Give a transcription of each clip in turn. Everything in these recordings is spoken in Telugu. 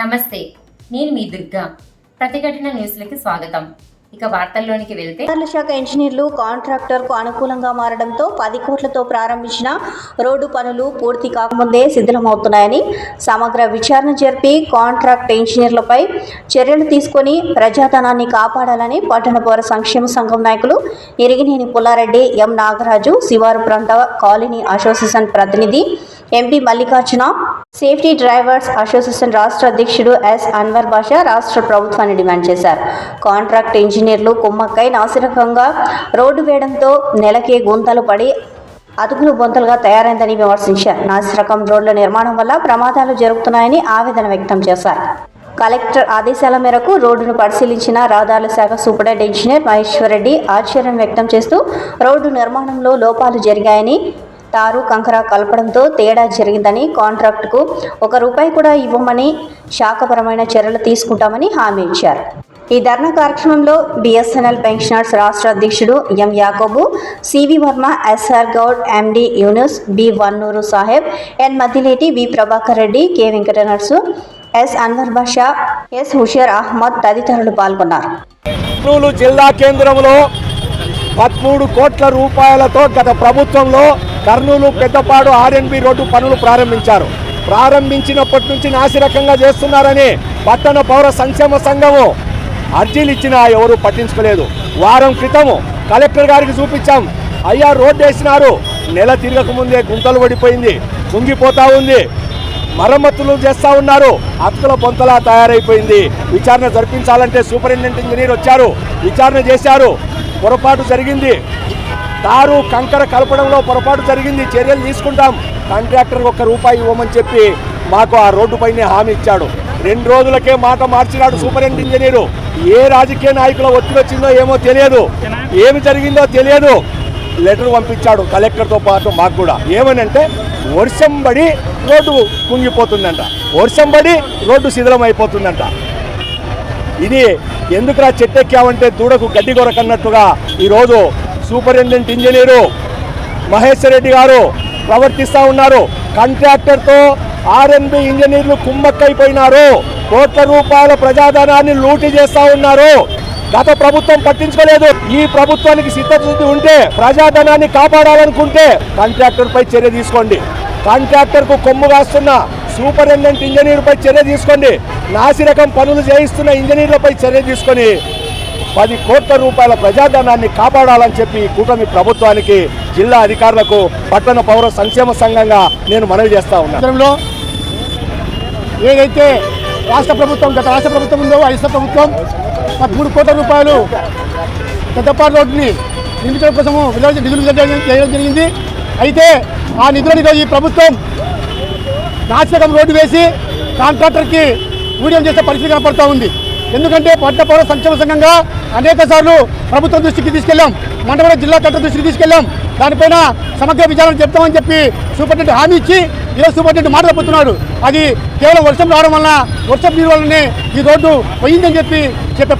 నమస్తే, నేను మీ దుర్గా. ప్రతిఘటన న్యూస్లకి స్వాగతం. ఇక వార్తల్లోనికి వెళ్తే, శాఖ ఇంజనీర్లు కాంట్రాక్టర్కు అనుకూలంగా మారడంతో 10 కోట్లతో ప్రారంభించిన రోడ్డు పనులు పూర్తి కాకముందే శిథిలమవుతున్నాయని సమగ్ర విచారణ జరిపి కాంట్రాక్ట్ ఇంజనీర్లపై చర్యలు తీసుకొని ప్రజాధనాన్ని కాపాడాలని పట్టణ పౌర సంక్షేమ సంఘం నాయకులు ఇరిగినేని పుల్లారెడ్డి, ఎం నాగరాజు, శివారు ప్రాంత కాలనీ అసోసియేషన్ ప్రతినిధి MP Mallikarjuna, safety drivers association రాష్ట్ర అధ్యక్షుడు ఎస్ అన్వర్ బాషా రాష్ట్ర ప్రభుత్వాన్ని డిమాండ్ చేశారు. కాంట్రాక్ట్ ఇంజనీర్లు కుమ్మక్కై నాసిరకంగా రోడ్డు వేయడంతో నెలకే గుంతలు పడి అతుకులు బొంతలుగా తయారైందని విమర్శించారు. నాసిరకం రోడ్ల నిర్మాణం వల్ల ప్రమాదాలు జరుగుతున్నాయని ఆవేదన వ్యక్తం చేశారు. కలెక్టర్ ఆదేశాల మేరకు రోడ్డును పరిశీలించిన రహదారుల శాఖ సూపరింటెండెంట్ ఇంజనీర్ మహేశ్వర్ రెడ్డి ఆశ్చర్యం వ్యక్తం చేస్తూ రోడ్డు నిర్మాణంలో లోపాలు జరిగాయని, తారు కంకర కలపడంతో తేడా జరిగిందని, కాంట్రాక్టుకు ₹1 కూడా ఇవ్వమని, శాఖపరమైన చర్యలు తీసుకుంటామని హామీ ఇచ్చారు. ఈ ధర్నా కార్యక్రమంలో బిఎస్ఎన్ఎల్ పెన్షనర్స్ రాష్ట్ర అధ్యక్షుడు M Yakobu, CV Varma, SR Goud, MD Yunus, B Vannuru Saheb, N Maddileti, B Prabhakar Reddy, K Venkatanarsu, S Anwar Basha, S Husher Ahmed తదితరులు పాల్గొన్నారు. జిల్లా కేంద్రంలో 13 కోట్ల రూపాయలతో గత ప్రభుత్వంలో కర్నూలు పెద్దపాడు ఆర్ఎన్బి రోడ్డు పనులు ప్రారంభించినప్పటి నుంచి నాసిరకంగా చేస్తున్నారని పట్టణ పౌర సంక్షేమ సంఘము అర్జీలు ఇచ్చినా ఎవరు పట్టించుకోలేదు. వారం క్రితము కలెక్టర్ గారికి చూపించాం. అయ్యా, రోడ్డు వేసినారు, నెల తిరగకముందే గుంతలు పడిపోయింది, కుంగిపోతా ఉంది, మరమ్మతులు చేస్తూ ఉన్నారు, అతుకుల బొంతలా తయారైపోయింది. విచారణ జరిపించాలంటే సూపరింటెండెంట్ ఇంజనీర్ వచ్చారు, విచారణ చేశారు. పొరపాటు జరిగింది, తారు కంకర కలపడంలో పొరపాటు జరిగింది, చర్యలు తీసుకుంటాం, కాంట్రాక్టర్కి ₹1 ఇవ్వమని చెప్పి మాకు ఆ రోడ్డుపైనే హామీ ఇచ్చాడు. 2 రోజులకే మాట మార్చినాడు సూపరింటెండెంట్ ఇంజనీరు. ఏ రాజకీయ నాయకుల ఒత్తిడి వచ్చిందో ఏమో తెలియదు, ఏమి జరిగిందో తెలియదు. లెటర్ పంపించాడు కలెక్టర్తో పాటు మాకు కూడా. ఏమనంటే వర్షం పడి రోడ్డు కుంగిపోతుందంట, వర్షం పడి రోడ్డు శిథిలం అయిపోతుందంట. ఇది ఎందుకురా చెట్టెక్కామంటే దూడకు గడ్డి కొరకన్నట్టుగా ఈరోజు సూపరింటెండెంట్ ఇంజనీరు మహేశ్వర్ రెడ్డి గారు ప్రవర్తిస్తూ ఉన్నారు. కాంట్రాక్టర్తో ఆర్ఎన్బి ఇంజనీర్లు కుమ్మక్కైపోయినారు, కోట్ల రూపాయల ప్రజాధనాన్ని లూటీ చేస్తూ ఉన్నారు. గత ప్రభుత్వం పట్టించుకోలేదు. ఈ ప్రభుత్వానికి చిత్తశుద్ధి ఉంటే, ప్రజాధనాన్ని కాపాడాలనుకుంటే కాంట్రాక్టర్పై చర్య తీసుకోండి. కాంట్రాక్టర్కు కొమ్ము కాస్తున్న సూపరింటెండెంట్ ఇంజనీర్పై చర్య తీసుకోండి. నాసిరకం పనులు చేయిస్తున్న ఇంజనీర్లపై చర్య తీసుకొని 10 కోట్ల రూపాయల ప్రజాధనాన్ని కాపాడాలని చెప్పి కూటమి ప్రభుత్వానికి, జిల్లా అధికారులకు పట్టణ పౌర సంక్షేమ సంఘంగా నేను మనవి చేస్తా ఉన్నాను. ఏదైతే రాష్ట్ర ప్రభుత్వం, గత రాష్ట్ర ప్రభుత్వం ఉందో రాష్ట్ర ప్రభుత్వం 13 కోట్ల రూపాయలు పెద్దపాడు రోడ్డుని నిర్మించడం కోసము నిధులు చేయడం జరిగింది. అయితే ఆ నిధులను ఈ ప్రభుత్వం నాసిరకం రోడ్డు వేసి కాంట్రాక్టర్కి ఊడియం చేసే పరిస్థితి కనపడుతూ ఉంది. ఎందుకంటే పట్టణ పౌర సంక్షేమ సంఘంగా అనేక సార్లు ప్రభుత్వం దృష్టికి తీసుకెళ్లాం, మండల జిల్లా కలెక్టర్ దృష్టికి తీసుకెళ్లాం. దానిపైన సమగ్ర విచారణ చెప్తామని చెప్పి సూపరింటెండెంట్ హామీ ఇచ్చి ఈరోజు సూపరింటెండెంట్ మాట తప్పుతున్నాడు. అది కేవలం వర్షం రావడం వలన, వర్షం నీరు వల్లనే ఈ రోడ్డు పోయిందని చెప్పే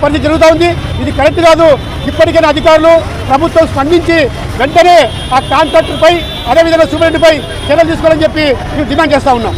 పరిస్థితి జరుగుతూ ఉంది. ఇది కరెక్ట్ కాదు. ఇప్పటికైనా అధికారులు, ప్రభుత్వం స్పందించి వెంటనే ఆ కాంట్రాక్టర్పై, అదేవిధంగా సూపరింటెండెంట్పై చర్యలు తీసుకోవాలని చెప్పి మేము డిమాండ్ చేస్తూ ఉన్నాం.